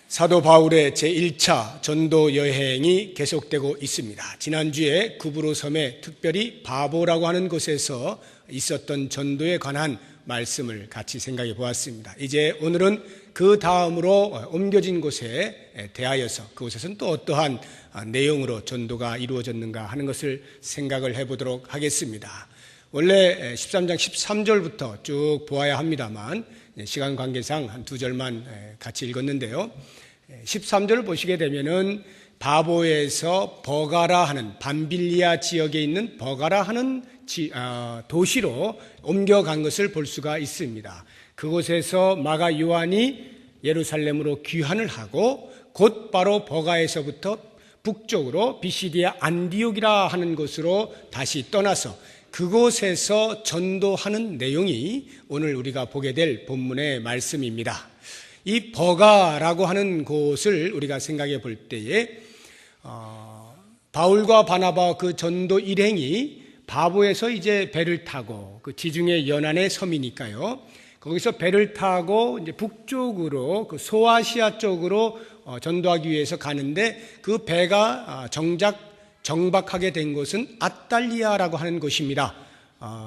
사도 바울의 제1차 전도 여행이 계속되고 있습니다. 지난주에 구브로 섬에 특별히 바보라고 하는 곳에서 있었던 전도에 관한 말씀을 같이 생각해 보았습니다. 이제 오늘은 그 다음으로 옮겨진 곳에 대하여서 그곳에서는 또 어떠한 내용으로 전도가 이루어졌는가 하는 것을 생각을 해보도록 하겠습니다. 원래 13장 13절부터 쭉 보아야 합니다만 시간 관계상 한 두 절만 같이 읽었는데요. 13절을 보시게 되면은 바보에서 버가라 하는 밤빌리아 지역에 있는 버가라 하는 도시로 옮겨간 것을 볼 수가 있습니다. 그곳에서 마가 요한이 예루살렘으로 귀환을 하고 곧바로 버가에서부터 북쪽으로 비시디아 안디옥이라 하는 곳으로 다시 떠나서 그곳에서 전도하는 내용이 오늘 우리가 보게 될 본문의 말씀입니다. 이 버가라고 하는 곳을 우리가 생각해 볼 때에 바울과 바나바 그 전도 일행이 바보에서 이제 배를 타고 그 지중해 연안의 섬이니까요. 거기서 배를 타고 이제 북쪽으로 그 소아시아 쪽으로 전도하기 위해서 가는데 그 배가 정작 정박하게 된 곳은 아탈리아라고 하는 곳입니다.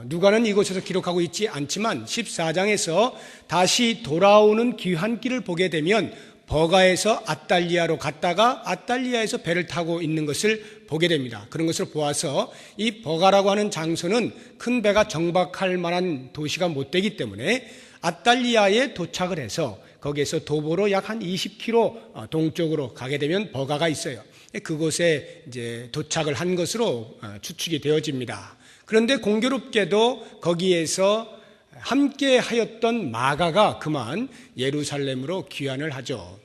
누가는 이곳에서 기록하고 있지 않지만 14장에서 다시 돌아오는 귀환길을 보게 되면 버가에서 아탈리아로 갔다가 아탈리아에서 배를 타고 있는 것을 보게 됩니다. 그런 것을 보아서 이 버가라고 하는 장소는 큰 배가 정박할 만한 도시가 못 되기 때문에 아탈리아에 도착을 해서 거기에서 도보로 약 한 20km 동쪽으로 가게 되면 버가가 있어요. 그곳에 이제 도착을 한 것으로 추측이 되어집니다. 그런데 공교롭게도 거기에서 함께 하였던 마가가 그만 예루살렘으로 귀환을 하죠.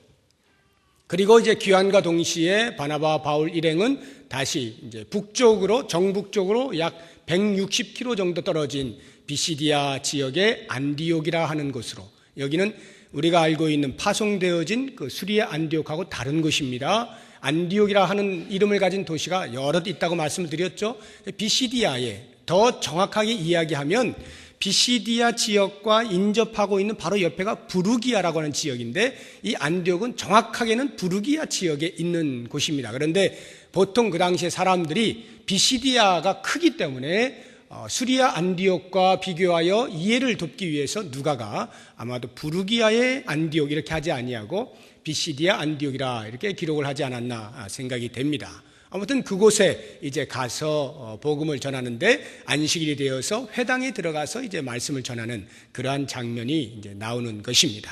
그리고 이제 귀환과 동시에 바나바 바울 일행은 다시 이제 북쪽으로 정북쪽으로 약 160km 정도 떨어진 비시디아 지역의 안디옥이라 하는 곳으로, 여기는 우리가 알고 있는 파송되어진 그 수리아 안디옥하고 다른 곳입니다. 안디옥이라 하는 이름을 가진 도시가 여럿 있다고 말씀을 드렸죠. 비시디아에 더 정확하게 이야기하면 비시디아 지역과 인접하고 있는 바로 옆에가 부르기아라고 하는 지역인데 이 안디옥은 정확하게는 부르기아 지역에 있는 곳입니다. 그런데 보통 그 당시에 사람들이 비시디아가 크기 때문에 수리아 안디옥과 비교하여 이해를 돕기 위해서 누가가 아마도 부르기아의 안디옥 이렇게 하지 아니하고 비시디아 안디옥이라 이렇게 기록을 하지 않았나 생각이 됩니다. 아무튼 그곳에 이제 가서 복음을 전하는데 안식일이 되어서 회당에 들어가서 이제 말씀을 전하는 그러한 장면이 이제 나오는 것입니다.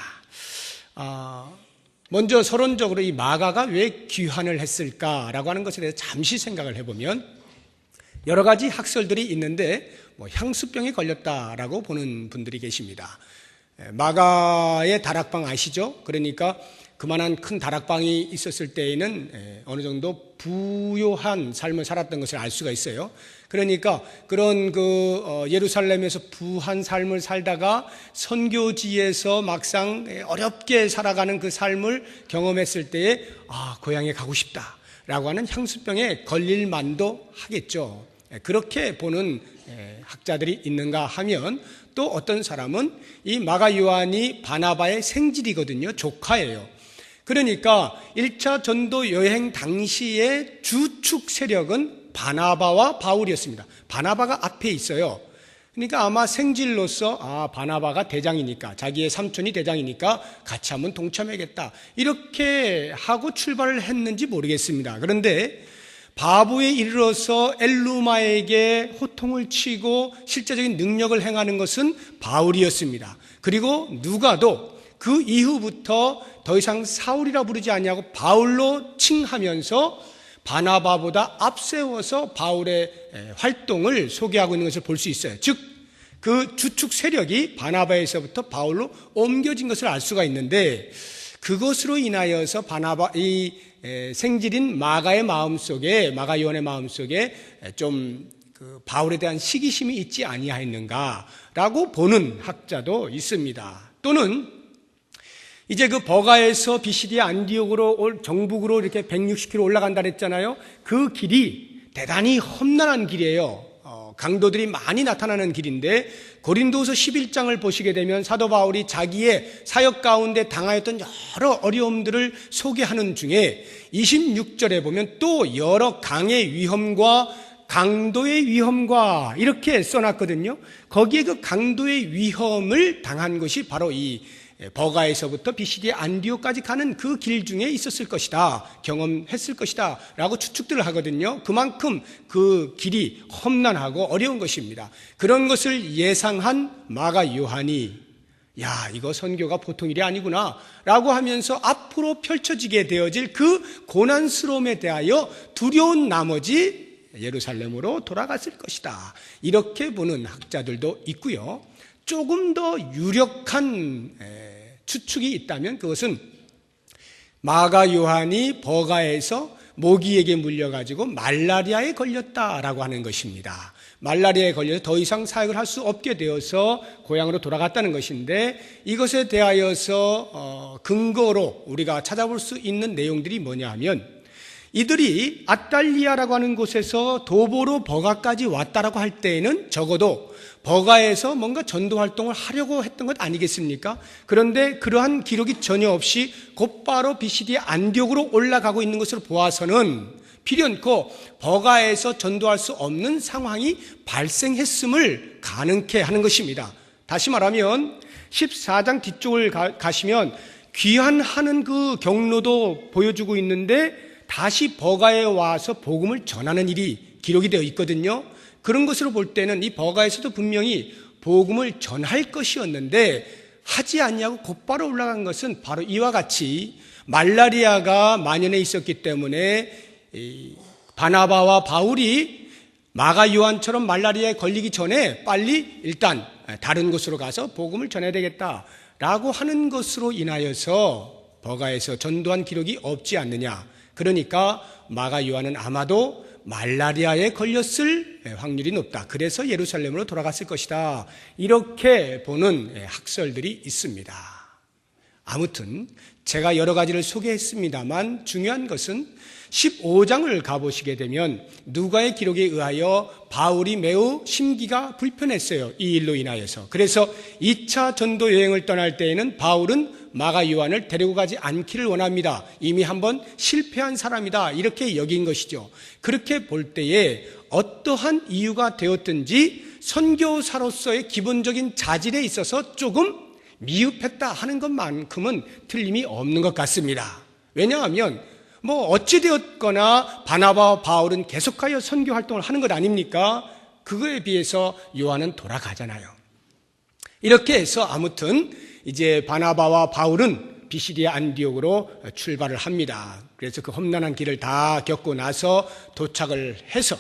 먼저 서론적으로 이 마가가 왜 귀환을 했을까라고 하는 것에 대해서 잠시 생각을 해보면 여러 가지 학설들이 있는데 향수병에 걸렸다라고 보는 분들이 계십니다. 마가의 다락방 아시죠? 그러니까 그만한 큰 다락방이 있었을 때에는 어느 정도 부요한 삶을 살았던 것을 알 수가 있어요. 그러니까 그런 예루살렘에서 부한 삶을 살다가 선교지에서 막상 어렵게 살아가는 그 삶을 경험했을 때에 고향에 가고 싶다라고 하는 향수병에 걸릴 만도 하겠죠. 그렇게 보는 학자들이 있는가 하면 또 어떤 사람은 이 마가 요한이 바나바의 생질이거든요. 조카예요. 그러니까 1차 전도 여행 당시의 주축 세력은 바나바와 바울이었습니다. 바나바가 앞에 있어요. 그러니까 아마 생질로서 바나바가 대장이니까, 자기의 삼촌이 대장이니까 같이 한번 동참해야겠다 이렇게 하고 출발을 했는지 모르겠습니다. 그런데 바보에 이르러서 엘루마에게 호통을 치고 실제적인 능력을 행하는 것은 바울이었습니다. 그리고 누가도 그 이후부터 더 이상 사울이라 부르지 아니하고 바울로 칭하면서 바나바보다 앞세워서 바울의 활동을 소개하고 있는 것을 볼 수 있어요. 즉, 그 주축 세력이 바나바에서부터 바울로 옮겨진 것을 알 수가 있는데 그것으로 인하여서 이 생질인 마가 요한의 마음속에 좀 바울에 대한 시기심이 있지 아니하였는가라고 보는 학자도 있습니다. 또는 이제 그 버가에서 비시디아 안디옥으로 정북으로 이렇게 160km 올라간다 그랬잖아요. 그 길이 대단히 험난한 길이에요. 강도들이 많이 나타나는 길인데, 고린도서 11장을 보시게 되면 사도 바울이 자기의 사역 가운데 당하였던 여러 어려움들을 소개하는 중에 26절에 보면 또 여러 강의 위험과 강도의 위험과 이렇게 써놨거든요. 거기에 그 강도의 위험을 당한 것이 바로 이 버가에서부터 비시디의 안디옥까지 가는 그 길 중에 있었을 것이다, 경험했을 것이다 라고 추측들을 하거든요. 그만큼 그 길이 험난하고 어려운 것입니다. 그런 것을 예상한 마가 요한이 야, 이거 선교가 보통 일이 아니구나 라고 하면서 앞으로 펼쳐지게 되어질 그 고난스러움에 대하여 두려운 나머지 예루살렘으로 돌아갔을 것이다, 이렇게 보는 학자들도 있고요. 조금 더 유력한 추측이 있다면 그것은 마가 요한이 버가에서 모기에게 물려가지고 말라리아에 걸렸다라고 하는 것입니다. 말라리아에 걸려서 더 이상 사역을 할 수 없게 되어서 고향으로 돌아갔다는 것인데, 이것에 대하여서 근거로 우리가 찾아볼 수 있는 내용들이 뭐냐 하면, 이들이 아탈리아라고 하는 곳에서 도보로 버가까지 왔다라고 할 때에는 적어도 버가에서 뭔가 전도 활동을 하려고 했던 것 아니겠습니까? 그런데 그러한 기록이 전혀 없이 곧바로 비시디의 안디옥으로 올라가고 있는 것으로 보아서는 필연코 버가에서 전도할 수 없는 상황이 발생했음을 가능케 하는 것입니다. 다시 말하면 14장 뒤쪽을 가시면 귀환하는 그 경로도 보여주고 있는데, 다시 버가에 와서 복음을 전하는 일이 기록이 되어 있거든요. 그런 것으로 볼 때는 이 버가에서도 분명히 복음을 전할 것이었는데 하지 않냐고 곧바로 올라간 것은 바로 이와 같이 말라리아가 만연해 있었기 때문에 바나바와 바울이 마가 요한처럼 말라리아에 걸리기 전에 빨리 일단 다른 곳으로 가서 복음을 전해야 되겠다라고 하는 것으로 인하여서 버가에서 전도한 기록이 없지 않느냐. 그러니까 마가 요한은 아마도 말라리아에 걸렸을 확률이 높다. 그래서 예루살렘으로 돌아갔을 것이다. 이렇게 보는 학설들이 있습니다. 아무튼 제가 여러 가지를 소개했습니다만 중요한 것은 15장을 가보시게 되면 누가의 기록에 의하여 바울이 매우 심기가 불편했어요. 이 일로 인하여서. 그래서 2차 전도 여행을 떠날 때에는 바울은 마가 요한을 데리고 가지 않기를 원합니다. 이미 한번 실패한 사람이다, 이렇게 여긴 것이죠. 그렇게 볼 때에 어떠한 이유가 되었든지 선교사로서의 기본적인 자질에 있어서 조금 미흡했다 하는 것만큼은 틀림이 없는 것 같습니다. 왜냐하면 어찌되었거나 바나바와 바울은 계속하여 선교 활동을 하는 것 아닙니까? 그거에 비해서 요한은 돌아가잖아요. 이렇게 해서 아무튼 이제 바나바와 바울은 비시디아 안디옥으로 출발을 합니다. 그래서 그 험난한 길을 다 겪고 나서 도착을 해서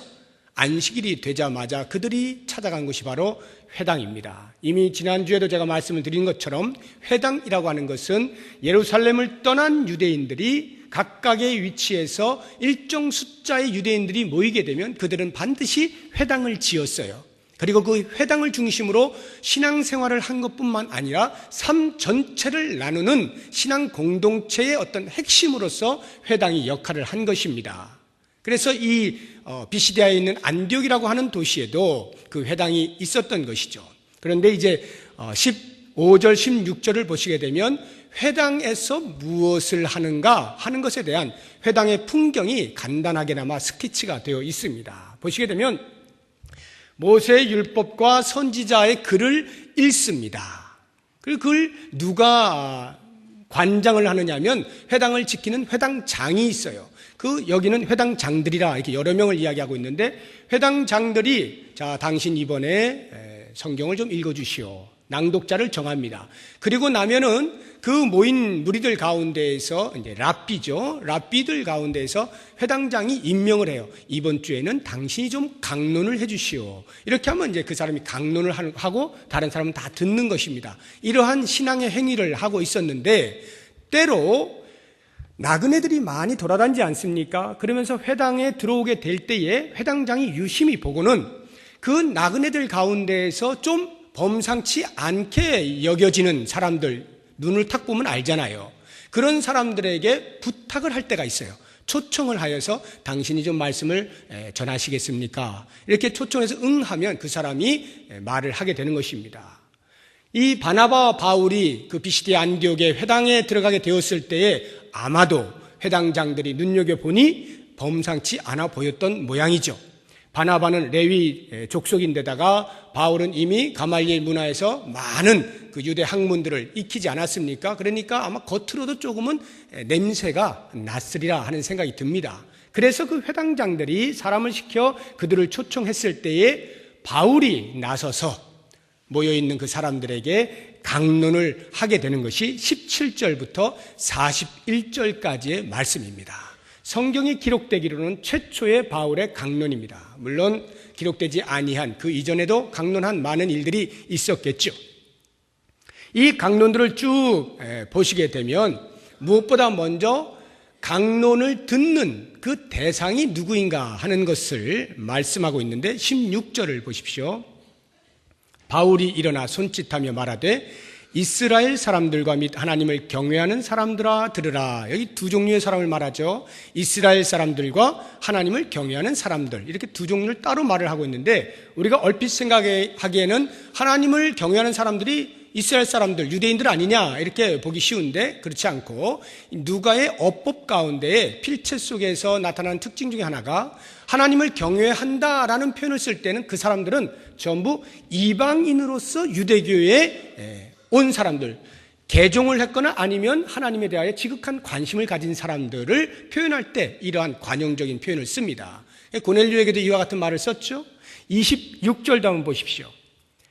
안식일이 되자마자 그들이 찾아간 곳이 바로 회당입니다. 이미 지난주에도 제가 말씀을 드린 것처럼 회당이라고 하는 것은 예루살렘을 떠난 유대인들이 각각의 위치에서 일정 숫자의 유대인들이 모이게 되면 그들은 반드시 회당을 지었어요. 그리고 그 회당을 중심으로 신앙생활을 한 것뿐만 아니라 삶 전체를 나누는 신앙 공동체의 어떤 핵심으로서 회당이 역할을 한 것입니다. 그래서 이 비시디아에 있는 안디옥이라고 하는 도시에도 그 회당이 있었던 것이죠. 그런데 이제 15절 16절을 보시게 되면 회당에서 무엇을 하는가 하는 것에 대한 회당의 풍경이 간단하게나마 스케치가 되어 있습니다. 보시게 되면 모세의 율법과 선지자의 글을 읽습니다. 그리고 그걸 누가 관장을 하느냐면 회당을 지키는 회당장이 있어요. 여기는 회당장들이라 이렇게 여러 명을 이야기하고 있는데, 회당장들이 자, 당신 이번에 성경을 좀 읽어주시오. 낭독자를 정합니다. 그리고 나면은 그 모인 무리들 가운데에서 이제 랍비죠. 랍비들 가운데에서 회당장이 임명을 해요. 이번 주에는 당신이 좀 강론을 해주시오. 이렇게 하면 이제 그 사람이 강론을 하고 다른 사람은 다 듣는 것입니다. 이러한 신앙의 행위를 하고 있었는데, 때로 나그네들이 많이 돌아다니지 않습니까? 그러면서 회당에 들어오게 될 때에 회당장이 유심히 보고는 그 나그네들 가운데에서 좀 범상치 않게 여겨지는 사람들, 눈을 탁 보면 알잖아요. 그런 사람들에게 부탁을 할 때가 있어요. 초청을 하여서 당신이 좀 말씀을 전하시겠습니까? 이렇게 초청해서 응하면 그 사람이 말을 하게 되는 것입니다. 이 바나바와 바울이 그 비시디 안디옥의 회당에 들어가게 되었을 때에 아마도 회당장들이 눈여겨보니 범상치 않아 보였던 모양이죠. 바나바는 레위 족속인데다가 바울은 이미 가말리엘 문화에서 많은 그 유대 학문들을 익히지 않았습니까? 그러니까 아마 겉으로도 조금은 냄새가 났으리라 하는 생각이 듭니다. 그래서 그 회당장들이 사람을 시켜 그들을 초청했을 때에 바울이 나서서 모여있는 그 사람들에게 강론을 하게 되는 것이 17절부터 41절까지의 말씀입니다. 성경이 기록되기로는 최초의 바울의 강론입니다. 물론 기록되지 아니한 그 이전에도 강론한 많은 일들이 있었겠죠. 이 강론들을 쭉 보시게 되면 무엇보다 먼저 강론을 듣는 그 대상이 누구인가 하는 것을 말씀하고 있는데 16절을 보십시오. 바울이 일어나 손짓하며 말하되 이스라엘 사람들과 및 하나님을 경외하는 사람들아 들으라. 여기 두 종류의 사람을 말하죠. 이스라엘 사람들과 하나님을 경외하는 사람들, 이렇게 두 종류를 따로 말을 하고 있는데 우리가 얼핏 생각하기에는 하나님을 경외하는 사람들이 이스라엘 사람들, 유대인들 아니냐 이렇게 보기 쉬운데 그렇지 않고 누가의 어법 가운데 필체 속에서 나타나는 특징 중에 하나가 하나님을 경외한다라는 표현을 쓸 때는 그 사람들은 전부 이방인으로서 유대교에 온 사람들, 개종을 했거나 아니면 하나님에 대하여 지극한 관심을 가진 사람들을 표현할 때 이러한 관용적인 표현을 씁니다. 고넬료에게도 이와 같은 말을 썼죠. 26절도 한번 보십시오.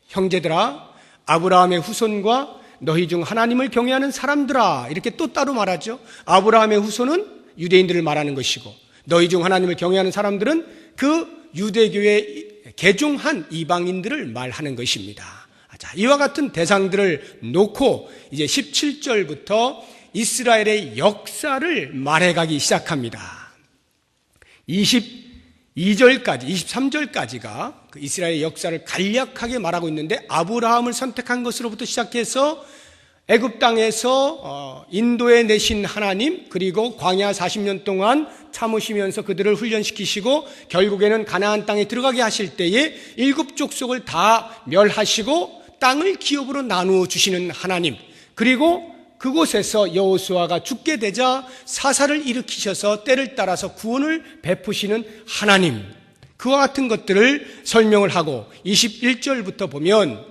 형제들아, 아브라함의 후손과 너희 중 하나님을 경외하는 사람들아, 이렇게 또 따로 말하죠. 아브라함의 후손은 유대인들을 말하는 것이고 너희 중 하나님을 경외하는 사람들은 그 유대교에 개종한 이방인들을 말하는 것입니다. 자, 이와 같은 대상들을 놓고 이제 17절부터 이스라엘의 역사를 말해가기 시작합니다. 22절까지, 23절까지가 그 이스라엘의 역사를 간략하게 말하고 있는데 아브라함을 선택한 것으로부터 시작해서 애굽 땅에서 인도에 내신 하나님, 그리고 광야 40년 동안 참으시면서 그들을 훈련시키시고 결국에는 가나안 땅에 들어가게 하실 때에 7 족속을 다 멸하시고 땅을 기업으로 나누어 주시는 하나님, 그리고 그곳에서 여호수아가 죽게 되자 사사를 일으키셔서 때를 따라서 구원을 베푸시는 하나님, 그와 같은 것들을 설명을 하고 21절부터 보면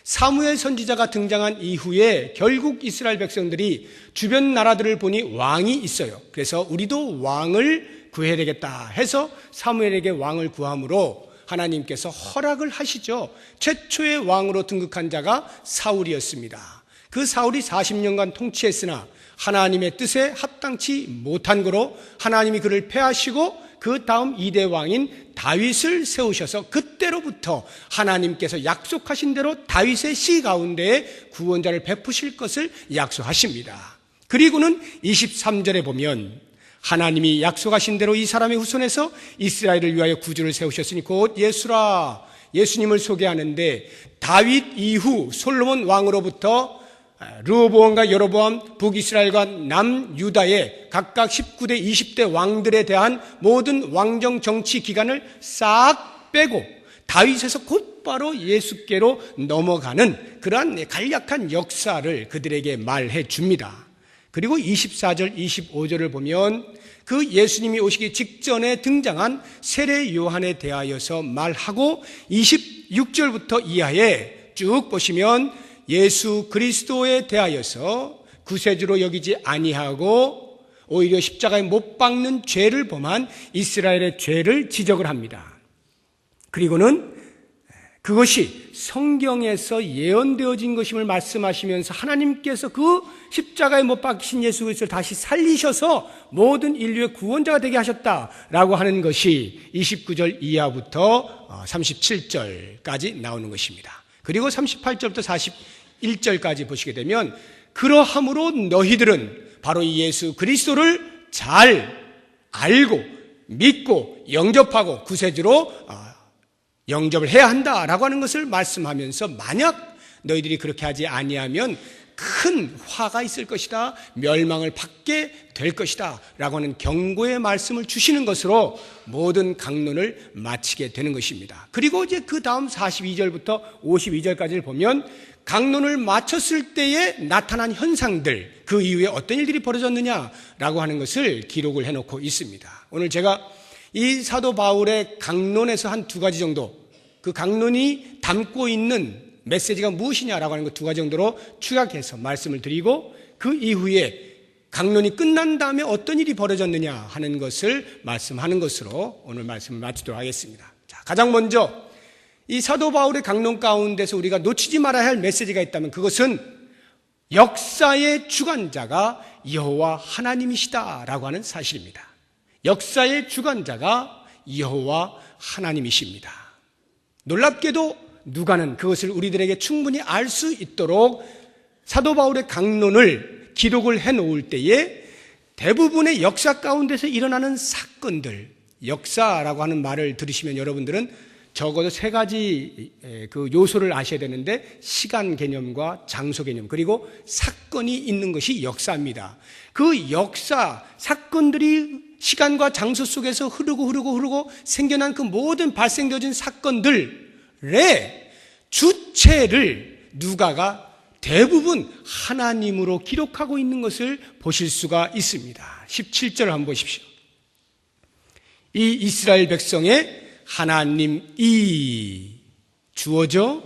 사무엘 선지자가 등장한 이후에 결국 이스라엘 백성들이 주변 나라들을 보니 왕이 있어요. 그래서 우리도 왕을 구해야 되겠다 해서 사무엘에게 왕을 구함으로 하나님께서 허락을 하시죠. 최초의 왕으로 등극한 자가 사울이었습니다. 그 사울이 40년간 통치했으나 하나님의 뜻에 합당치 못한 거로 하나님이 그를 패하시고 그 다음 2대 왕인 다윗을 세우셔서 그때로부터 하나님께서 약속하신 대로 다윗의 씨 가운데에 구원자를 베푸실 것을 약속하십니다. 그리고는 23절에 보면 하나님이 약속하신 대로 이 사람의 후손에서 이스라엘을 위하여 구주를 세우셨으니 곧 예수라, 예수님을 소개하는데 다윗 이후 솔로몬 왕으로부터 르호보암과 여로보암, 북이스라엘과 남유다의 각각 19대, 20대 왕들에 대한 모든 왕정 정치 기간을 싹 빼고 다윗에서 곧바로 예수께로 넘어가는 그러한 간략한 역사를 그들에게 말해 줍니다. 그리고 24절, 25절을 보면 그 예수님이 오시기 직전에 등장한 세례 요한에 대하여서 말하고 26절부터 이하에 쭉 보시면 예수 그리스도에 대하여서 구세주로 여기지 아니하고 오히려 십자가에 못 박는 죄를 범한 이스라엘의 죄를 지적을 합니다. 그리고는 그것이 성경에서 예언되어진 것임을 말씀하시면서 하나님께서 그 십자가에 못 박히신 예수 그리스도를 다시 살리셔서 모든 인류의 구원자가 되게 하셨다라고 하는 것이 29절 이하부터 37절까지 나오는 것입니다. 그리고 38절부터 41절까지 보시게 되면 그러함으로 너희들은 바로 이 예수 그리스도를 잘 알고 믿고 영접하고 구세주로 영접을 해야 한다라고 하는 것을 말씀하면서 만약 너희들이 그렇게 하지 아니하면 큰 화가 있을 것이다, 멸망을 받게 될 것이다 라고 하는 경고의 말씀을 주시는 것으로 모든 강론을 마치게 되는 것입니다. 그리고 이제 그 다음 42절부터 52절까지를 보면 강론을 마쳤을 때에 나타난 현상들, 그 이후에 어떤 일들이 벌어졌느냐라고 하는 것을 기록을 해놓고 있습니다. 오늘 제가 이 사도 바울의 강론에서 한 두 가지 정도, 그 강론이 담고 있는 메시지가 무엇이냐라고 하는 것 두 가지 정도로 추격해서 말씀을 드리고, 그 이후에 강론이 끝난 다음에 어떤 일이 벌어졌느냐 하는 것을 말씀하는 것으로 오늘 말씀을 마치도록 하겠습니다. 자, 가장 먼저 이 사도 바울의 강론 가운데서 우리가 놓치지 말아야 할 메시지가 있다면 그것은 역사의 주관자가 여호와 하나님이시다라고 하는 사실입니다. 역사의 주관자가 여호와 하나님이십니다. 놀랍게도 누가는 그것을 우리들에게 충분히 알 수 있도록 사도 바울의 강론을 기록을 해놓을 때에 대부분의 역사 가운데서 일어나는 사건들, 역사라고 하는 말을 들으시면 여러분들은 적어도 세 가지 그 요소를 아셔야 되는데, 시간 개념과 장소 개념, 그리고 사건이 있는 것이 역사입니다. 그 역사, 사건들이 시간과 장소 속에서 흐르고 생겨난 그 모든 발생되어진 사건들의 주체를 누가가 대부분 하나님으로 기록하고 있는 것을 보실 수가 있습니다. 17절을 한번 보십시오. 이 이스라엘 백성의 하나님이 주어져.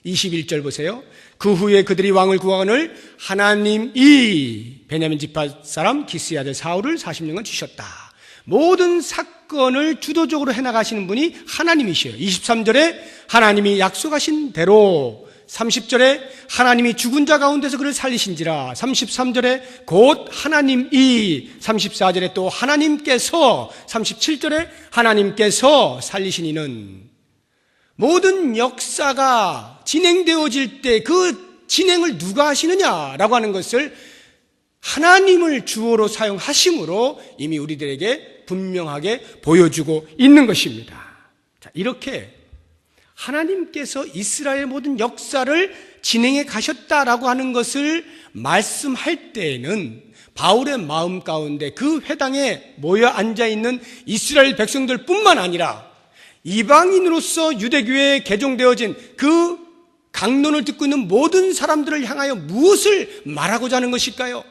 21절 보세요. 그 후에 그들이 왕을 구하거늘 하나님이 베냐민 지파 사람 기스의 아들 사울을 40년간 주셨다. 모든 사건을 주도적으로 해나가시는 분이 하나님이시에요. 23절에 하나님이 약속하신 대로, 30절에 하나님이 죽은 자 가운데서 그를 살리신지라, 33절에 곧 하나님이, 34절에 또 하나님께서, 37절에 하나님께서 살리시니는, 모든 역사가 진행되어질 때 그 진행을 누가 하시느냐라고 하는 것을 하나님을 주어로 사용하심으로 이미 우리들에게 분명하게 보여주고 있는 것입니다. 자, 이렇게 하나님께서 이스라엘 모든 역사를 진행해 가셨다라고 하는 것을 말씀할 때에는 바울의 마음 가운데 그 회당에 모여 앉아있는 이스라엘 백성들 뿐만 아니라 이방인으로서 유대교회에 개종되어진 그 강론을 듣고 있는 모든 사람들을 향하여 무엇을 말하고자 하는 것일까요?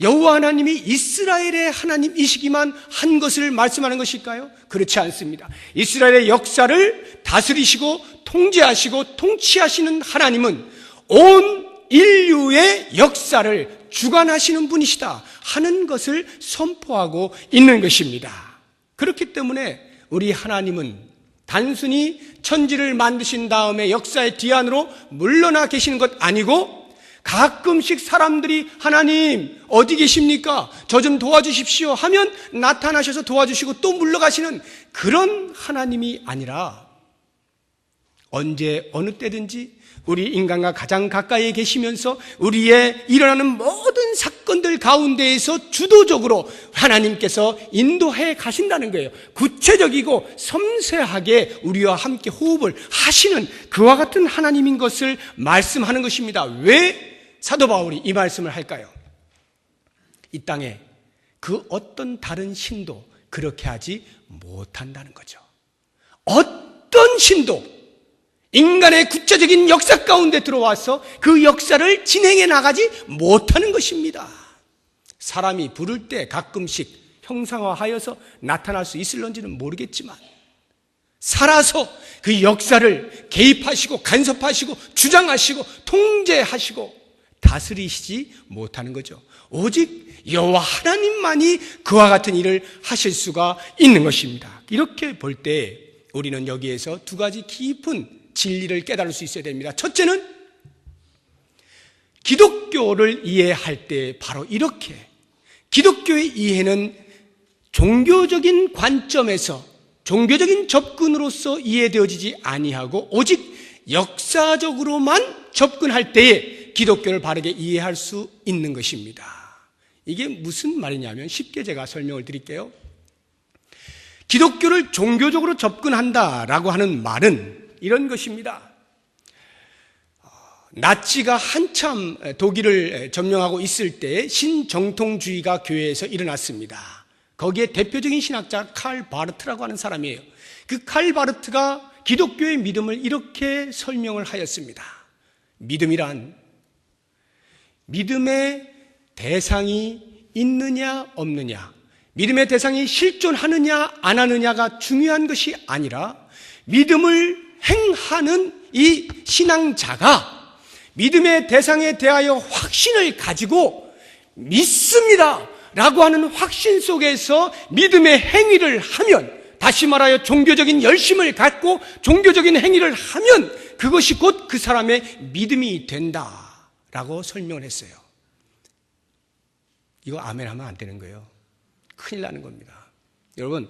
여호와 하나님이 이스라엘의 하나님이시기만 한 것을 말씀하는 것일까요? 그렇지 않습니다. 이스라엘의 역사를 다스리시고 통제하시고 통치하시는 하나님은 온 인류의 역사를 주관하시는 분이시다 하는 것을 선포하고 있는 것입니다. 그렇기 때문에 우리 하나님은 단순히 천지를 만드신 다음에 역사의 뒤안으로 물러나 계시는 것 아니고, 가끔씩 사람들이 하나님 어디 계십니까? 저 좀 도와주십시오 하면 나타나셔서 도와주시고 또 물러가시는 그런 하나님이 아니라, 언제 어느 때든지 우리 인간과 가장 가까이에 계시면서 우리의 일어나는 모든 사건들 가운데에서 주도적으로 하나님께서 인도해 가신다는 거예요. 구체적이고 섬세하게 우리와 함께 호흡을 하시는 그와 같은 하나님인 것을 말씀하는 것입니다. 왜 사도 바울이 이 말씀을 할까요? 이 땅에 그 어떤 다른 신도 그렇게 하지 못한다는 거죠. 어떤 신도 인간의 구체적인 역사 가운데 들어와서 그 역사를 진행해 나가지 못하는 것입니다. 사람이 부를 때 가끔씩 형상화하여서 나타날 수 있을런지는 모르겠지만, 살아서 그 역사를 개입하시고 간섭하시고 주장하시고 통제하시고 다스리시지 못하는 거죠. 오직 여호와 하나님만이 그와 같은 일을 하실 수가 있는 것입니다. 이렇게 볼 때 우리는 여기에서 두 가지 깊은 진리를 깨달을 수 있어야 됩니다. 첫째는 기독교를 이해할 때 바로 이렇게, 기독교의 이해는 종교적인 관점에서 종교적인 접근으로서 이해되어지지 아니하고 오직 역사적으로만 접근할 때에 기독교를 바르게 이해할 수 있는 것입니다. 이게 무슨 말이냐면 쉽게 제가 설명을 드릴게요. 기독교를 종교적으로 접근한다라고 하는 말은 이런 것입니다. 나치가 한참 독일을 점령하고 있을 때 신정통주의가 교회에서 일어났습니다. 거기에 대표적인 신학자 칼 바르트라고 하는 사람이에요. 그 칼 바르트가 기독교의 믿음을 이렇게 설명을 하였습니다. 믿음이란 믿음의 대상이 있느냐 없느냐, 믿음의 대상이 실존하느냐 안 하느냐가 중요한 것이 아니라 믿음을 행하는 이 신앙자가 믿음의 대상에 대하여 확신을 가지고 믿습니다 라고 하는 확신 속에서 믿음의 행위를 하면, 다시 말하여 종교적인 열심을 갖고 종교적인 행위를 하면 그것이 곧 그 사람의 믿음이 된다라고 설명을 했어요. 이거 아멘 하면 안 되는 거예요. 큰일 나는 겁니다. 여러분,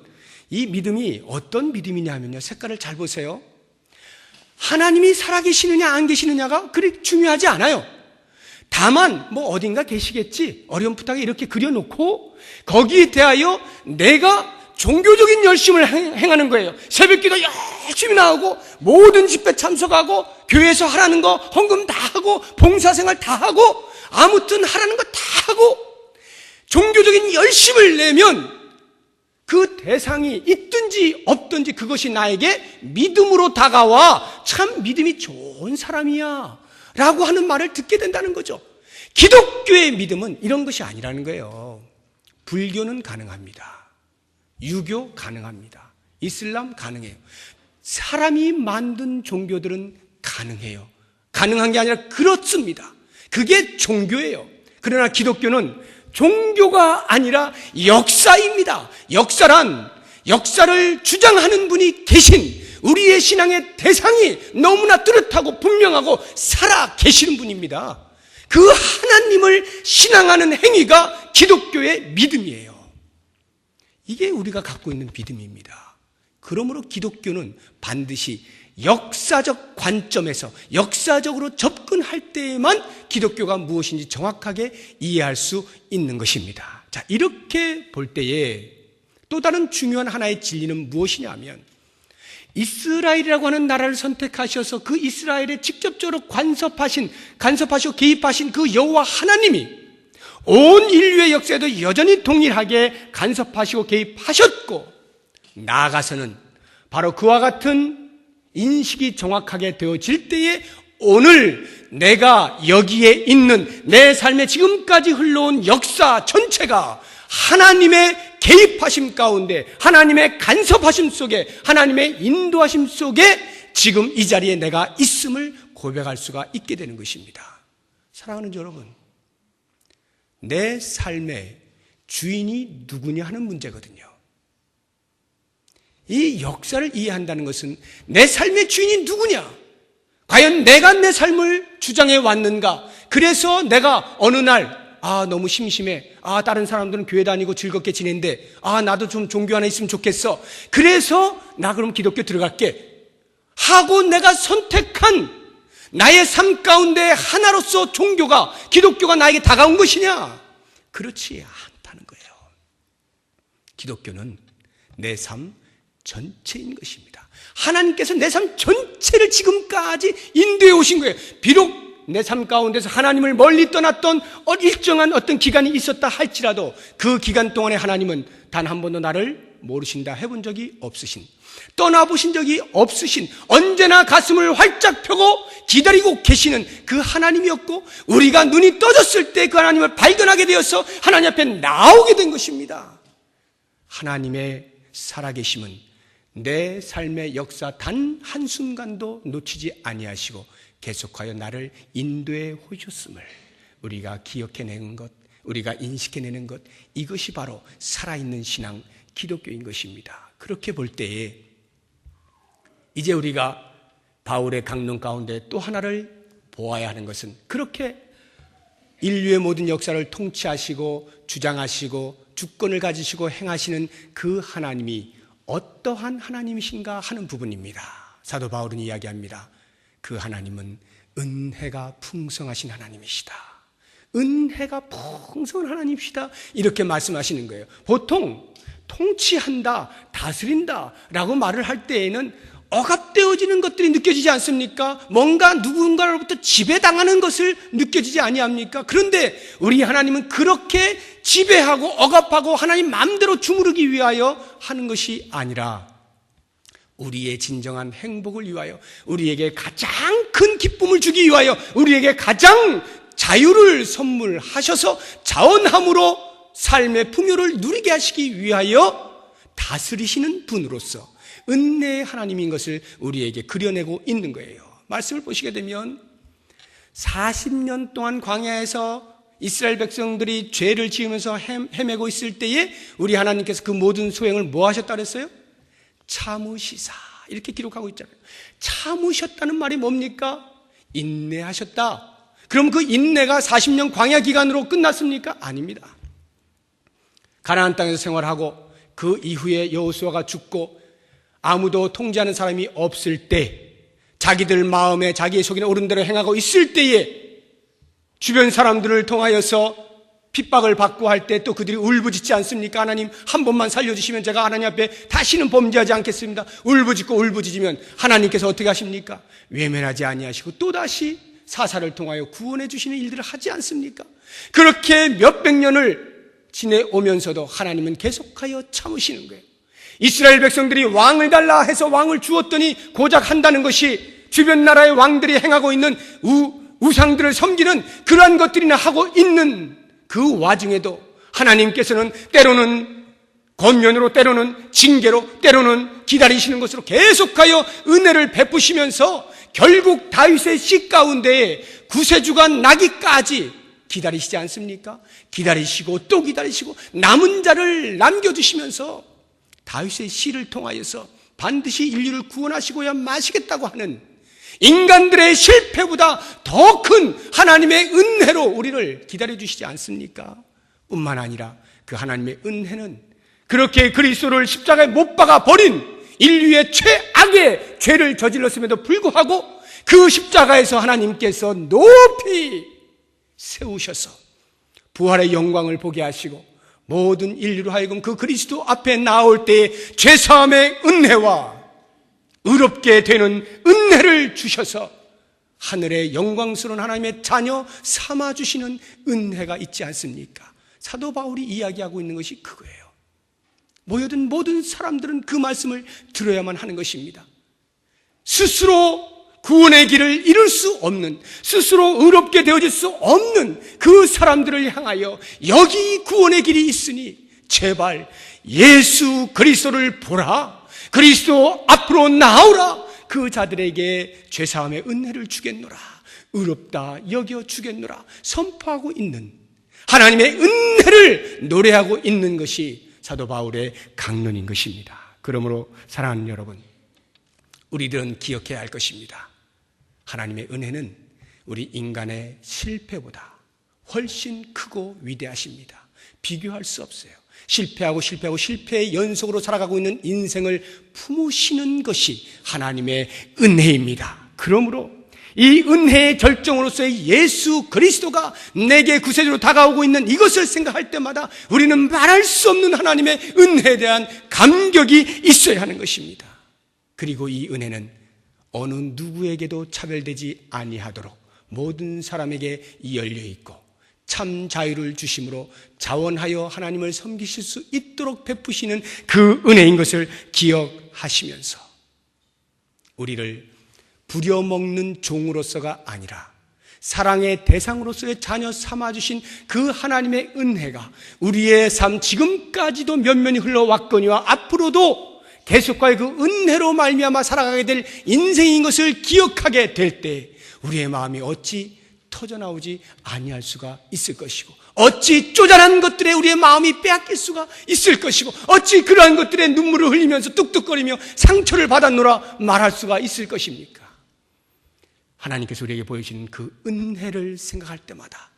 이 믿음이 어떤 믿음이냐 하면요, 색깔을 잘 보세요. 하나님이 살아계시느냐 안 계시느냐가 그리 중요하지 않아요. 다만 뭐 어딘가 계시겠지, 어렴풋하게 이렇게 그려놓고 거기에 대하여 내가 종교적인 열심을 행하는 거예요. 새벽기도 열심히 나오고 모든 집회 참석하고 교회에서 하라는 거 헌금 다 하고 봉사생활 다 하고 아무튼 하라는 거 다 하고 종교적인 열심을 내면 그 대상이 있든지 없든지 그것이 나에게 믿음으로 다가와 참 믿음이 좋은 사람이야 라고 하는 말을 듣게 된다는 거죠. 기독교의 믿음은 이런 것이 아니라는 거예요. 불교는 가능합니다. 유교 가능합니다. 이슬람 가능해요. 사람이 만든 종교들은 가능해요. 가능한 게 아니라 그렇습니다. 그게 종교예요. 그러나 기독교는 종교가 아니라 역사입니다. 역사란 역사를 주장하는 분이 계신 우리의 신앙의 대상이 너무나 뚜렷하고 분명하고 살아 계시는 분입니다. 그 하나님을 신앙하는 행위가 기독교의 믿음이에요. 이게 우리가 갖고 있는 믿음입니다. 그러므로 기독교는 반드시 역사적 관점에서 역사적으로 접근할 때에만 기독교가 무엇인지 정확하게 이해할 수 있는 것입니다. 자, 이렇게 볼 때에 또 다른 중요한 하나의 진리는 무엇이냐면, 이스라엘이라고 하는 나라를 선택하셔서 그 이스라엘에 직접적으로 간섭하시고 개입하신 그 여호와 하나님이 온 인류의 역사에도 여전히 동일하게 간섭하시고 개입하셨고, 나아가서는 바로 그와 같은 인식이 정확하게 되어질 때에 오늘 내가 여기에 있는 내 삶에 지금까지 흘러온 역사 전체가 하나님의 개입하심 가운데, 하나님의 간섭하심 속에, 하나님의 인도하심 속에 지금 이 자리에 내가 있음을 고백할 수가 있게 되는 것입니다. 사랑하는 여러분, 내 삶의 주인이 누구냐 하는 문제거든요. 이 역사를 이해한다는 것은 내 삶의 주인이 누구냐? 과연 내가 내 삶을 주장해 왔는가? 그래서 내가 어느 날 너무 심심해. 다른 사람들은 교회 다니고 즐겁게 지낸데 나도 좀 종교 하나 있으면 좋겠어. 그래서 나 그럼 기독교 들어갈게 하고 내가 선택한 나의 삶 가운데 하나로서 종교가, 기독교가 나에게 다가온 것이냐? 그렇지 않다는 거예요. 기독교는 내 삶 전체인 것입니다. 하나님께서 내 삶 전체를 지금까지 인도해 오신 거예요. 비록 내 삶 가운데서 하나님을 멀리 떠났던 일정한 어떤 기간이 있었다 할지라도 그 기간 동안에 하나님은 단 한 번도 나를 모르신다 해본 적이 없으신, 떠나보신 적이 없으신, 언제나 가슴을 활짝 펴고 기다리고 계시는 그 하나님이었고, 우리가 눈이 떠졌을 때 그 하나님을 발견하게 되어서 하나님 앞에 나오게 된 것입니다. 하나님의 살아계심은 내 삶의 역사 단 한순간도 놓치지 아니하시고 계속하여 나를 인도해 오셨음을 우리가 기억해내는 것, 우리가 인식해내는 것, 이것이 바로 살아있는 신앙, 기독교인 것입니다. 그렇게 볼 때에 이제 우리가 바울의 강론 가운데 또 하나를 보아야 하는 것은, 그렇게 인류의 모든 역사를 통치하시고 주장하시고 주권을 가지시고 행하시는 그 하나님이 어떠한 하나님이신가 하는 부분입니다. 사도 바울은 이야기합니다. 그 하나님은 은혜가 풍성하신 하나님이시다. 은혜가 풍성한 하나님이시다. 이렇게 말씀하시는 거예요. 보통 통치한다, 다스린다 라고 말을 할 때에는 억압되어지는 것들이 느껴지지 않습니까? 뭔가 누군가로부터 지배당하는 것을 느껴지지 아니합니까? 그런데 우리 하나님은 그렇게 지배하고 억압하고 하나님 마음대로 주무르기 위하여 하는 것이 아니라 우리의 진정한 행복을 위하여, 우리에게 가장 큰 기쁨을 주기 위하여, 우리에게 가장 자유를 선물하셔서 자원함으로 삶의 풍요를 누리게 하시기 위하여 다스리시는 분으로서 은혜의 하나님인 것을 우리에게 그려내고 있는 거예요. 말씀을 보시게 되면 40년 동안 광야에서 이스라엘 백성들이 죄를 지으면서 헤매고 있을 때에 우리 하나님께서 그 모든 소행을 뭐 하셨다 그랬어요? 참으시사, 이렇게 기록하고 있잖아요. 참으셨다는 말이 뭡니까? 인내하셨다. 그럼 그 인내가 40년 광야 기간으로 끝났습니까? 아닙니다. 가나안 땅에서 생활하고 그 이후에 여호수아가 죽고 아무도 통제하는 사람이 없을 때, 자기들 마음에 자기의 속에 오른 대로 행하고 있을 때에 주변 사람들을 통하여서 핍박을 받고 할 때 또 그들이 울부짖지 않습니까? 하나님 한 번만 살려주시면 제가 하나님 앞에 다시는 범죄하지 않겠습니다. 울부짖고 울부짖으면 하나님께서 어떻게 하십니까? 외면하지 아니하시고 또다시 사사를 통하여 구원해 주시는 일들을 하지 않습니까? 그렇게 몇백 년을 지내오면서도 하나님은 계속하여 참으시는 거예요. 이스라엘 백성들이 왕을 달라 해서 왕을 주었더니 고작 한다는 것이 주변 나라의 왕들이 행하고 있는 우상들을 섬기는 그러한 것들이나 하고 있는 그 와중에도 하나님께서는 때로는 권면으로, 때로는 징계로, 때로는 기다리시는 것으로 계속하여 은혜를 베푸시면서 결국 다윗의 씨 가운데 구세주가 나기까지 기다리시지 않습니까? 기다리시고 또 기다리시고 남은 자를 남겨두시면서 다윗의 씨를 통하여서 반드시 인류를 구원하시고야 마시겠다고 하는 인간들의 실패보다 더 큰 하나님의 은혜로 우리를 기다려주시지 않습니까? 뿐만 아니라 그 하나님의 은혜는 그렇게 그리스도를 십자가에 못 박아 버린 인류의 최악의 죄를 저질렀음에도 불구하고 그 십자가에서 하나님께서 높이 세우셔서 부활의 영광을 보게 하시고 모든 인류로 하여금 그 그리스도 앞에 나올 때에 죄사함의 은혜와 의롭게 되는 은혜를 주셔서 하늘의 영광스러운 하나님의 자녀 삼아주시는 은혜가 있지 않습니까? 사도 바울이 이야기하고 있는 것이 그거예요. 모여든 모든 사람들은 그 말씀을 들어야만 하는 것입니다. 스스로 구원의 길을 이룰 수 없는, 스스로 의롭게 되어질 수 없는 그 사람들을 향하여 여기 구원의 길이 있으니 제발 예수 그리스도를 보라, 그리스도 앞으로 나오라, 그 자들에게 죄사함의 은혜를 주겠노라, 의롭다 여겨 주겠노라 선포하고 있는 하나님의 은혜를 노래하고 있는 것이 사도 바울의 강론인 것입니다. 그러므로 사랑하는 여러분, 우리들은 기억해야 할 것입니다. 하나님의 은혜는 우리 인간의 실패보다 훨씬 크고 위대하십니다. 비교할 수 없어요. 실패하고 실패의 연속으로 살아가고 있는 인생을 품으시는 것이 하나님의 은혜입니다. 그러므로 이 은혜의 결정으로서의 예수 그리스도가 내게 구세주로 다가오고 있는 이것을 생각할 때마다 우리는 말할 수 없는 하나님의 은혜에 대한 감격이 있어야 하는 것입니다. 그리고 이 은혜는 어느 누구에게도 차별되지 아니하도록 모든 사람에게 열려 있고 참 자유를 주심으로 자원하여 하나님을 섬기실 수 있도록 베푸시는 그 은혜인 것을 기억하시면서 우리를 부려먹는 종으로서가 아니라 사랑의 대상으로서의 자녀 삼아주신 그 하나님의 은혜가 우리의 삶 지금까지도 면면이 흘러왔거니와 앞으로도 계속과의 그 은혜로 말미암아 살아가게 될 인생인 것을 기억하게 될 때 우리의 마음이 어찌 터져나오지 아니할 수가 있을 것이고, 어찌 쪼잔한 것들에 우리의 마음이 빼앗길 수가 있을 것이고, 어찌 그러한 것들에 눈물을 흘리면서 뚝뚝거리며 상처를 받았노라 말할 수가 있을 것입니까? 하나님께서 우리에게 보여주시는 그 은혜를 생각할 때마다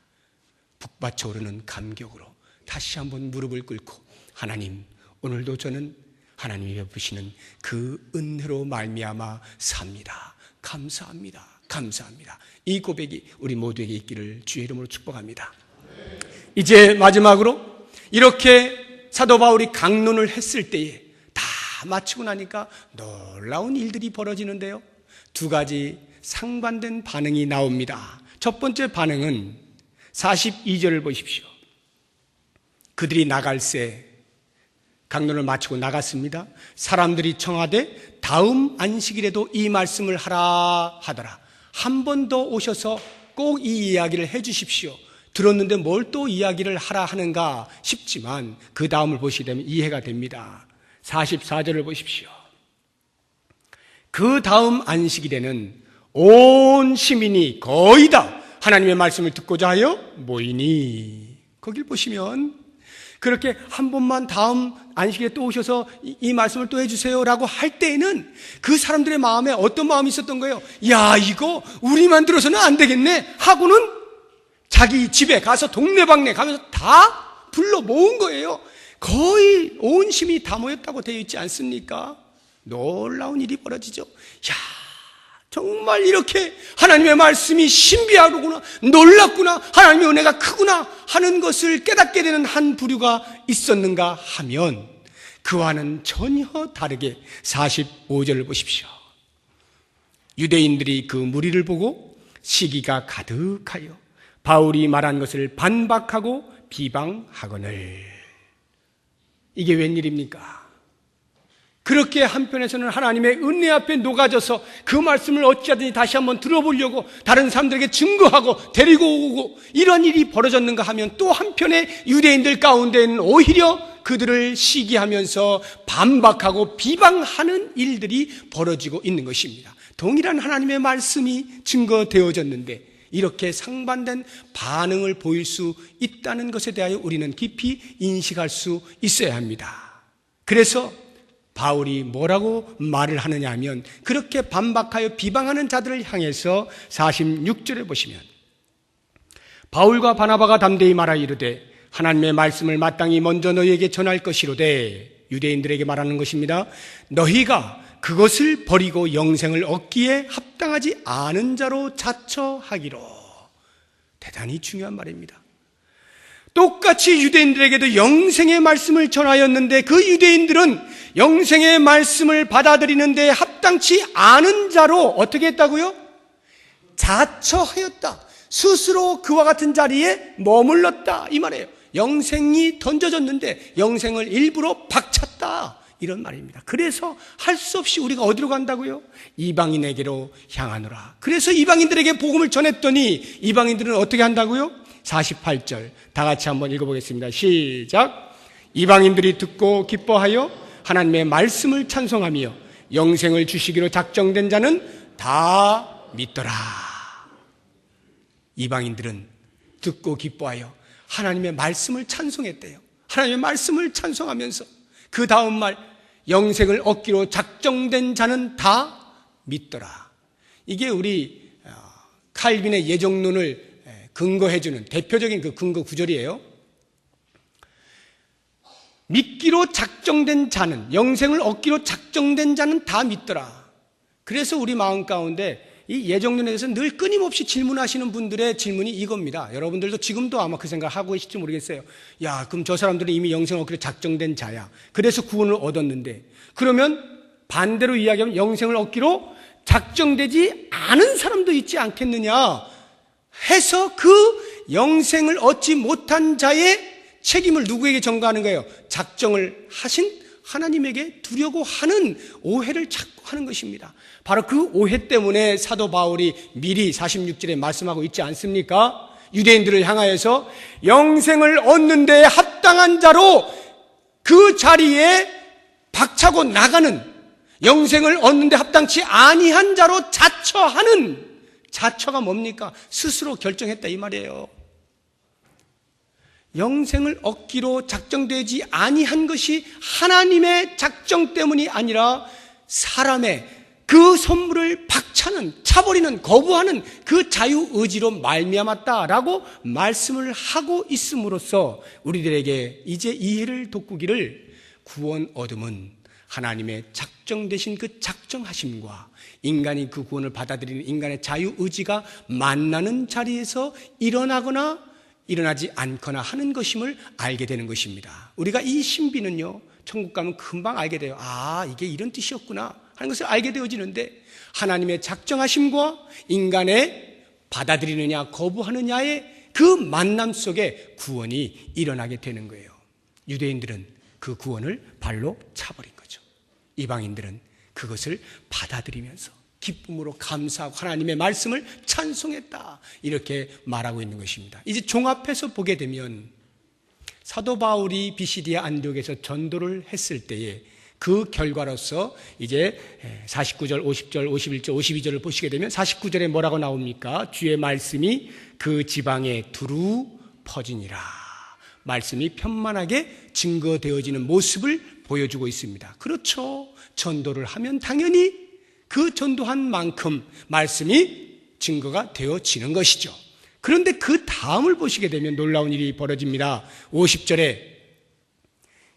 북받쳐 오르는 감격으로 다시 한번 무릎을 꿇고, 하나님, 오늘도 저는 하나님이 베푸시는 그 은혜로 말미암아 삽니다. 감사합니다. 감사합니다. 이 고백이 우리 모두에게 있기를 주의 이름으로 축복합니다. 이제 마지막으로 이렇게 사도 바울이 강론을 했을 때에 다 마치고 나니까 놀라운 일들이 벌어지는데요. 두 가지 상반된 반응이 나옵니다. 첫 번째 반응은 42절을 보십시오. 그들이 나갈새 강론을 마치고 나갔습니다. 사람들이 청하되 다음 안식일에도 이 말씀을 하라 하더라. 한 번 더 오셔서 꼭 이 이야기를 해 주십시오. 들었는데 뭘 또 이야기를 하라 하는가 싶지만 그 다음을 보시게 되면 이해가 됩니다. 44절을 보십시오. 그 다음 안식일에는 온 시민이 거의 다 하나님의 말씀을 듣고자 하여 모이니, 거길 보시면 그렇게 한 번만 다음 안식일에 또 오셔서 이 말씀을 또 해주세요 라고 할 때에는 그 사람들의 마음에 어떤 마음이 있었던 거예요? 야, 이거 우리만 들어서는 안 되겠네 하고는 자기 집에 가서 동네방네 가면서 다 불러 모은 거예요. 거의 온 시민이 다 모였다고 되어 있지 않습니까? 놀라운 일이 벌어지죠. 야, 정말 이렇게 하나님의 말씀이 신비하구나, 놀랍구나, 하나님의 은혜가 크구나 하는 것을 깨닫게 되는 한 부류가 있었는가 하면 그와는 전혀 다르게 45절을 보십시오. 유대인들이 그 무리를 보고 시기가 가득하여 바울이 말한 것을 반박하고 비방하거늘. 이게 웬일입니까? 그렇게 한편에서는 하나님의 은혜 앞에 녹아져서 그 말씀을 어찌하든지 다시 한번 들어보려고 다른 사람들에게 증거하고 데리고 오고 이런 일이 벌어졌는가 하면 또 한편에 유대인들 가운데는 오히려 그들을 시기하면서 반박하고 비방하는 일들이 벌어지고 있는 것입니다. 동일한 하나님의 말씀이 증거되어졌는데 이렇게 상반된 반응을 보일 수 있다는 것에 대하여 우리는 깊이 인식할 수 있어야 합니다. 그래서 바울이 뭐라고 말을 하느냐 하면 그렇게 반박하여 비방하는 자들을 향해서 46절에 보시면 바울과 바나바가 담대히 말하 이르되 하나님의 말씀을 마땅히 먼저 너희에게 전할 것이로되, 유대인들에게 말하는 것입니다. 너희가 그것을 버리고 영생을 얻기에 합당하지 않은 자로 자처하기로. 대단히 중요한 말입니다. 똑같이 유대인들에게도 영생의 말씀을 전하였는데 그 유대인들은 영생의 말씀을 받아들이는데 합당치 않은 자로 어떻게 했다고요? 자처하였다. 스스로 그와 같은 자리에 머물렀다 이 말이에요. 영생이 던져졌는데 영생을 일부러 박찼다 이런 말입니다. 그래서 할 수 없이 우리가 어디로 간다고요? 이방인에게로 향하노라. 그래서 이방인들에게 복음을 전했더니 이방인들은 어떻게 한다고요? 48절 다 같이 한번 읽어보겠습니다. 시작. 이방인들이 듣고 기뻐하여 하나님의 말씀을 찬송하며 영생을 주시기로 작정된 자는 다 믿더라. 이방인들은 듣고 기뻐하여 하나님의 말씀을 찬송했대요. 하나님의 말씀을 찬송하면서 그 다음 말 영생을 얻기로 작정된 자는 다 믿더라. 이게 우리 칼빈의 예정론을 근거해주는 대표적인 그 근거 구절이에요. 믿기로 작정된 자는, 영생을 얻기로 작정된 자는 다 믿더라. 그래서 우리 마음 가운데 이 예정론에 대해서 늘 끊임없이 질문하시는 분들의 질문이 이겁니다. 여러분들도 지금도 아마 그 생각 하고 계실지 모르겠어요. 야, 그럼 저 사람들은 이미 영생을 얻기로 작정된 자야. 그래서 구원을 얻었는데, 그러면 반대로 이야기하면 영생을 얻기로 작정되지 않은 사람도 있지 않겠느냐 해서 그 영생을 얻지 못한 자의 책임을 누구에게 전가하는 거예요? 작정을 하신 하나님에게 두려고 하는 오해를 자꾸 하는 것입니다. 바로 그 오해 때문에 사도 바울이 미리 46절에 말씀하고 있지 않습니까? 유대인들을 향하여서 영생을 얻는 데 합당한 자로 그 자리에 박차고 나가는, 영생을 얻는 데 합당치 아니한 자로 자처하는, 자처가 뭡니까? 스스로 결정했다 이 말이에요. 영생을 얻기로 작정되지 아니한 것이 하나님의 작정 때문이 아니라 사람의 그 선물을 박차는, 차버리는, 거부하는 그 자유의지로 말미암았다라고 말씀을 하고 있음으로써 우리들에게 이제 이해를 돋구기를, 구원 얻음은 하나님의 작정되신 그 작정하심과 인간이 그 구원을 받아들이는 인간의 자유의지가 만나는 자리에서 일어나거나 일어나지 않거나 하는 것임을 알게 되는 것입니다. 우리가 이 신비는요, 천국 가면 금방 알게 돼요. 아, 이게 이런 뜻이었구나 하는 것을 알게 되어지는데, 하나님의 작정하심과 인간의 받아들이느냐 거부하느냐의 그 만남 속에 구원이 일어나게 되는 거예요. 유대인들은 그 구원을 발로 차버린 거죠. 이방인들은 그것을 받아들이면서 기쁨으로 감사하고 하나님의 말씀을 찬송했다, 이렇게 말하고 있는 것입니다. 이제 종합해서 보게 되면 사도 바울이 비시디아 안디옥에서 전도를 했을 때에 그 결과로서 이제 49절, 50절, 51절, 52절을 보시게 되면 49절에 뭐라고 나옵니까? 주의 말씀이 그 지방에 두루 퍼지니라. 말씀이 편만하게 증거되어지는 모습을 보여주고 있습니다. 그렇죠. 전도를 하면 당연히 그 전도한 만큼 말씀이 증거가 되어지는 것이죠. 그런데 그 다음을 보시게 되면 놀라운 일이 벌어집니다. 50절에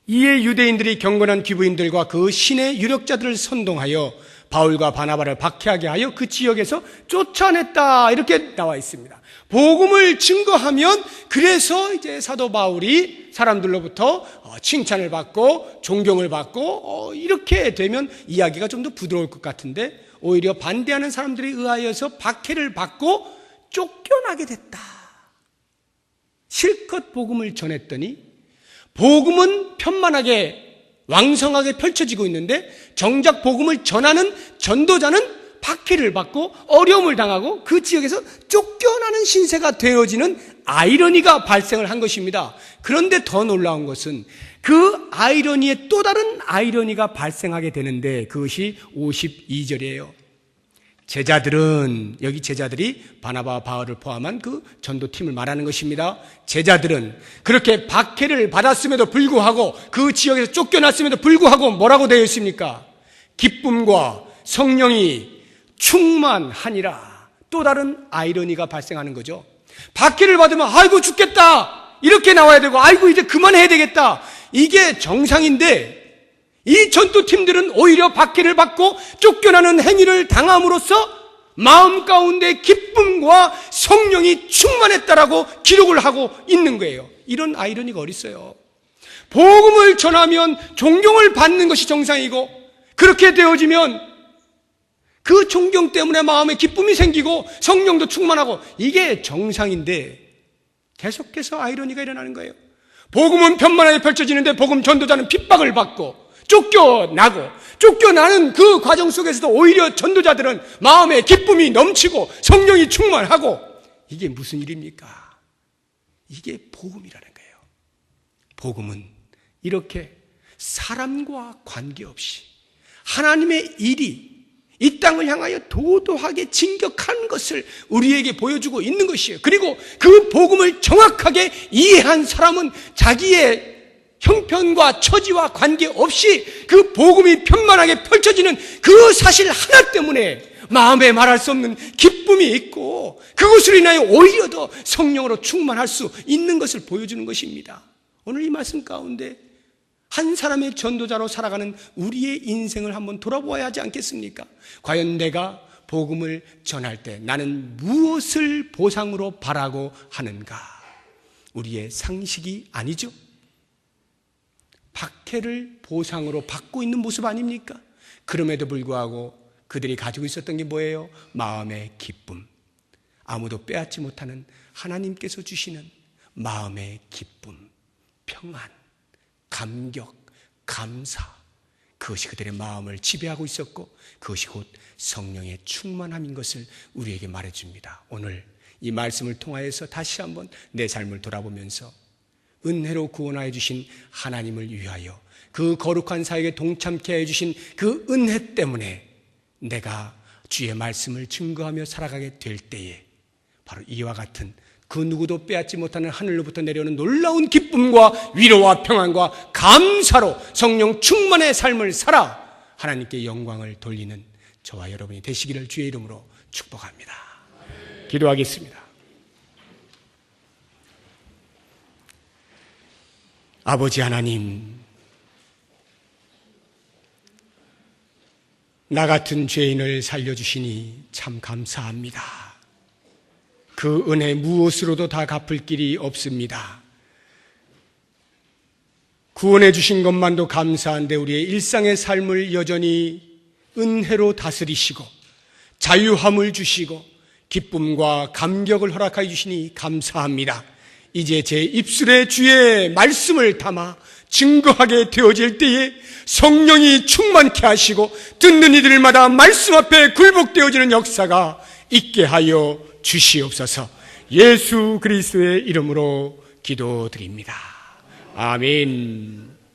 이에 유대인들이 경건한 귀부인들과 그 신의 유력자들을 선동하여 바울과 바나바를 박해하게 하여 그 지역에서 쫓아냈다, 이렇게 나와 있습니다. 복음을 증거하면 그래서 이제 사도 바울이 사람들로부터 칭찬을 받고 존경을 받고 이렇게 되면 이야기가 좀 더 부드러울 것 같은데, 오히려 반대하는 사람들에 의하여서 박해를 받고 쫓겨나게 됐다. 실컷 복음을 전했더니 복음은 편만하게 왕성하게 펼쳐지고 있는데 정작 복음을 전하는 전도자는 박해를 받고 어려움을 당하고 그 지역에서 쫓겨나는 신세가 되어지는 아이러니가 발생을 한 것입니다. 그런데 더 놀라운 것은 그 아이러니에 또 다른 아이러니가 발생하게 되는데 그것이 52절이에요. 제자들은, 여기 제자들이 바나바와 바울을 포함한 그 전도팀을 말하는 것입니다. 제자들은 그렇게 박해를 받았음에도 불구하고 그 지역에서 쫓겨났음에도 불구하고 뭐라고 되어 있습니까? 기쁨과 성령이 충만하니라. 또 다른 아이러니가 발생하는 거죠. 박해를 받으면 아이고 죽겠다 이렇게 나와야 되고 아이고 이제 그만해야 되겠다, 이게 정상인데 이 전도팀들은 오히려 박해를 받고 쫓겨나는 행위를 당함으로써 마음 가운데 기쁨과 성령이 충만했다라고 기록을 하고 있는 거예요. 이런 아이러니가 어디 있어요? 복음을 전하면 존경을 받는 것이 정상이고, 그렇게 되어지면 그 존경 때문에 마음에 기쁨이 생기고 성령도 충만하고, 이게 정상인데 계속해서 아이러니가 일어나는 거예요. 복음은 편만하게 펼쳐지는데 복음 전도자는 핍박을 받고 쫓겨나는 그 과정 속에서도 오히려 전도자들은 마음에 기쁨이 넘치고 성령이 충만하고, 이게 무슨 일입니까? 이게 복음이라는 거예요. 복음은 이렇게 사람과 관계없이 하나님의 일이 이 땅을 향하여 도도하게 진격한 것을 우리에게 보여주고 있는 것이에요. 그리고 그 복음을 정확하게 이해한 사람은 자기의 형편과 처지와 관계없이 그 복음이 편만하게 펼쳐지는 그 사실 하나 때문에 마음에 말할 수 없는 기쁨이 있고, 그것으로 인하여 오히려 더 성령으로 충만할 수 있는 것을 보여주는 것입니다. 오늘 이 말씀 가운데 한 사람의 전도자로 살아가는 우리의 인생을 한번 돌아보아야 하지 않겠습니까? 과연 내가 복음을 전할 때 나는 무엇을 보상으로 바라고 하는가? 우리의 상식이 아니죠. 박해를 보상으로 받고 있는 모습 아닙니까? 그럼에도 불구하고 그들이 가지고 있었던 게 뭐예요? 마음의 기쁨, 아무도 빼앗지 못하는 하나님께서 주시는 마음의 기쁨, 평안, 감격, 감사, 그것이 그들의 마음을 지배하고 있었고 그것이 곧 성령의 충만함인 것을 우리에게 말해줍니다. 오늘 이 말씀을 통하여서 다시 한번 내 삶을 돌아보면서 은혜로 구원하여 주신 하나님을 위하여 그 거룩한 사역에 동참케 해주신 그 은혜 때문에 내가 주의 말씀을 증거하며 살아가게 될 때에 바로 이와 같은 그 누구도 빼앗지 못하는 하늘로부터 내려오는 놀라운 기쁨과 위로와 평안과 감사로 성령 충만의 삶을 살아 하나님께 영광을 돌리는 저와 여러분이 되시기를 주의 이름으로 축복합니다. 기도하겠습니다. 아버지 하나님, 나 같은 죄인을 살려주시니 참 감사합니다. 그 은혜 무엇으로도 다 갚을 길이 없습니다. 구원해 주신 것만도 감사한데 우리의 일상의 삶을 여전히 은혜로 다스리시고 자유함을 주시고 기쁨과 감격을 허락하여 주시니 감사합니다. 이제 제 입술에 주의 말씀을 담아 증거하게 되어질 때에 성령이 충만케 하시고 듣는 이들마다 말씀 앞에 굴복되어지는 역사가 있게 하여 주시옵소서. 예수 그리스도의 이름으로 기도드립니다. 아멘.